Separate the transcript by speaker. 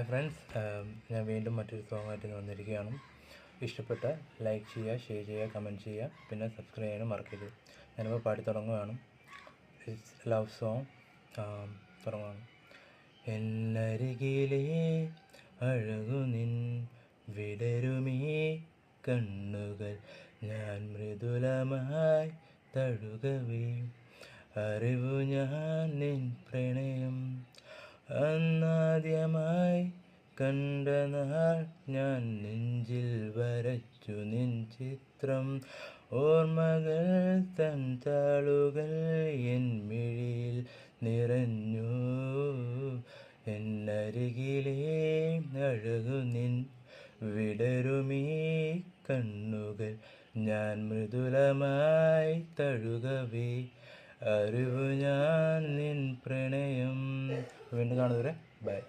Speaker 1: Friends, ഞാൻ വീണ്ടും മറ്റൊരു സോങ്ങായിട്ട് വന്നിരിക്കുകയാണ്. ഇഷ്ടപ്പെട്ട ലൈക്ക് ചെയ്യുക, ഷെയർ ചെയ്യുക, കമൻറ്റ് ചെയ്യുക, പിന്നെ സബ്സ്ക്രൈബ് ചെയ്യാനും മറക്കരുത്. ഞാനിപ്പോൾ പാടി തുടങ്ങുകയാണ്. ലവ് സോങ് തുടങ്ങുകയാണ്. എന്നരികിലേ അഴകു നിൻ വിടരുമീ കണ്ണുകൾ ഞാൻ മൃദുലമായി തഴുകവേ അറിവു ഞാൻ നിൻ പ്രണയം അന്നാദ്യമായി കണ്ട നാൾ ഞാൻ നെഞ്ചിൽ വരച്ചു നിൻ ചിത്രം ഓർമ്മകൾ തൻ താളുകൾ എൻ മിഴിയിൽ നിറഞ്ഞു എന്നരികിലേ അഴകു നിൻ വിടരുമീ കണ്ണുകൾ ഞാൻ മൃദുലമായി തഴുകവേ അറിവു ഞാൻ നിൻ പ്രണയം. വീണ്ടും കാണുന്നവരെ ബൈ.